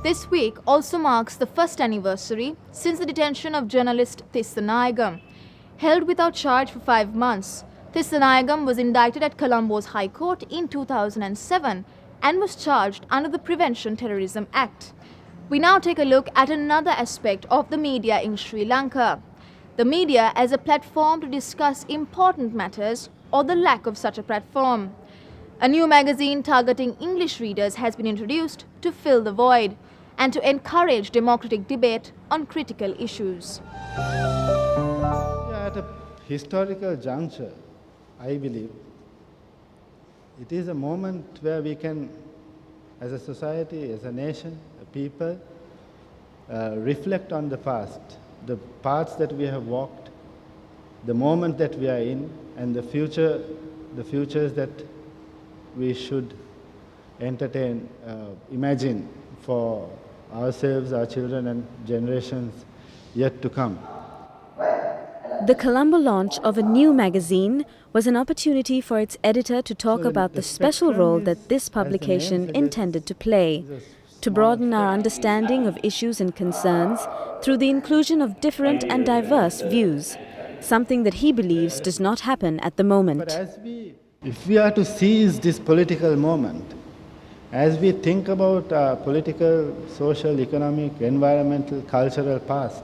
This week also marks the first anniversary since the detention of journalist Thissanayagam. Held without charge for 5 months, Thissanayagam was indicted at Colombo's High Court in 2007 and was charged under the Prevention Terrorism Act. We now take a look at another aspect of the media in Sri Lanka. The media as a platform to discuss important matters or the lack of such a platform. A new magazine targeting English readers has been introduced to fill the void and to encourage democratic debate on critical issues. Yeah, at a historical juncture, I believe, it is a moment where we can, as a society, as a nation, a people, reflect on the past, the paths that we have walked, the moment that we are in, and the futures that we should entertain, imagine for ourselves, our children, and generations yet to come. The Colombo launch of a new magazine was an opportunity for its editor to talk about the special role that this publication intended to play, to broaden our understanding of issues and concerns through the inclusion of different and diverse views, something that he believes does not happen at the moment. If we are to seize this political moment, as we think about our political, social, economic, environmental, cultural past,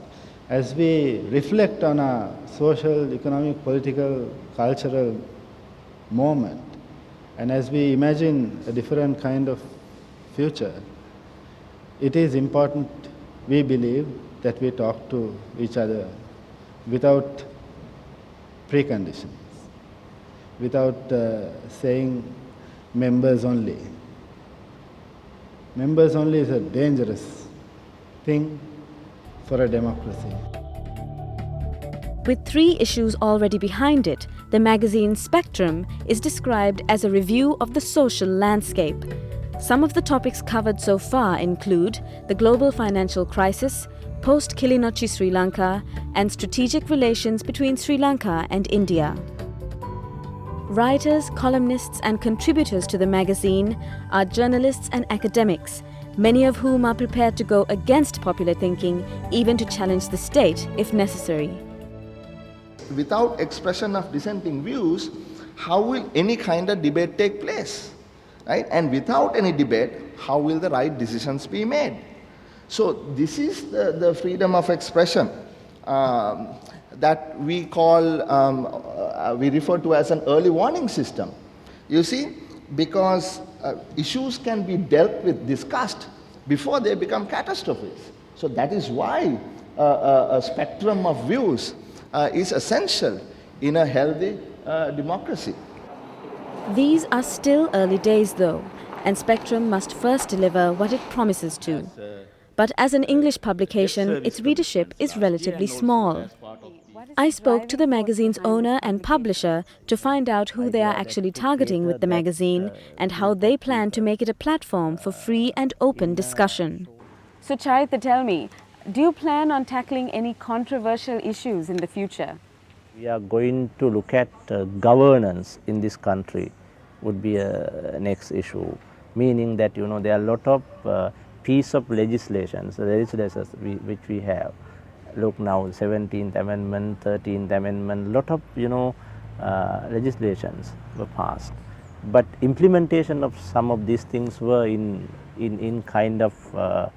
as we reflect on our social, economic, political, cultural moment, and as we imagine a different kind of future, it is important, we believe, that we talk to each other without preconditions, without saying members only. Members only is a dangerous thing for a democracy. With 3 issues already behind it, the magazine Spectrum is described as a review of the social landscape. Some of the topics covered so far include the global financial crisis, post-Kilinochchi Sri Lanka, and strategic relations between Sri Lanka and India. Writers, columnists, and contributors to the magazine are journalists and academics, many of whom are prepared to go against popular thinking, even to challenge the state if necessary. Without expression of dissenting views, how will any kind of debate take place? Right? And without any debate, how will the right decisions be made? So this is the freedom of expression that we call, we refer to as an early warning system. You see, because issues can be dealt with, discussed, before they become catastrophes. So that is why a spectrum of views is essential in a healthy democracy. These are still early days though, and Spectrum must first deliver what it promises to. But as an English publication, its readership is relatively small. I spoke to the magazine's owner and publisher to find out who they are actually targeting with the magazine and how they plan to make it a platform for free and open discussion. So Chaitya, tell me, do you plan on tackling any controversial issues in the future? We are going to look at governance in this country would be a next issue, meaning that there are a lot of piece of legislations, which we have. Look now, 17th Amendment, 13th Amendment, lot of legislations were passed, but implementation of some of these things were in kind of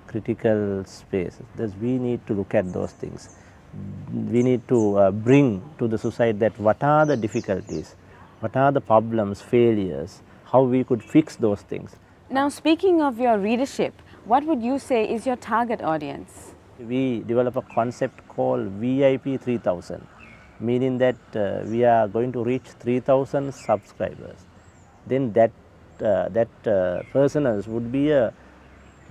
critical space. Thus we need to look at those things. We need to bring to the society that what are the difficulties, what are the problems, failures, how we could fix those things. Now, speaking of your readership, what would you say is your target audience? We develop a concept called VIP 3000, meaning that we are going to reach 3000 subscribers. Then that personals would be a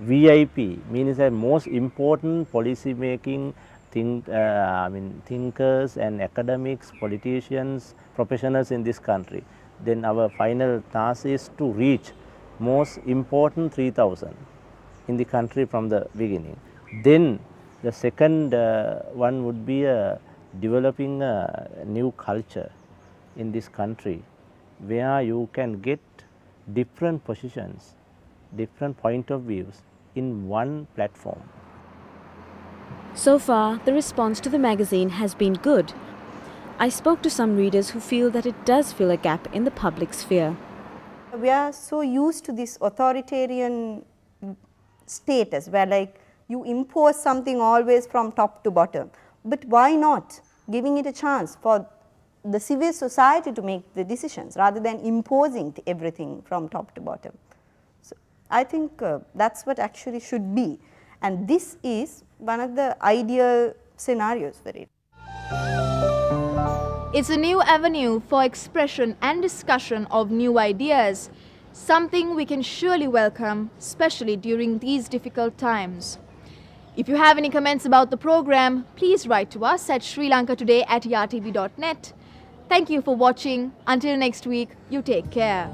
VIP, means the most important policy making thinkers and academics, politicians, professionals in this country. Then our final task is to reach most important 3000 in the country from the beginning. Then the second one would be developing a new culture in this country where you can get different positions, different point of views in one platform. So far, the response to the magazine has been good. I spoke to some readers who feel that it does fill a gap in the public sphere. We are so used to this authoritarian status where like you impose something always from top to bottom, but why not giving it a chance for the civil society to make the decisions rather than imposing everything from top to bottom. So, I think that's what actually should be, and this is one of the ideal scenarios for it. It's a new avenue for expression and discussion of new ideas, something we can surely welcome, especially during these difficult times. If you have any comments about the program, please write to us at SriLankaToday@yartv.net. Thank you for watching. Until next week, you take care.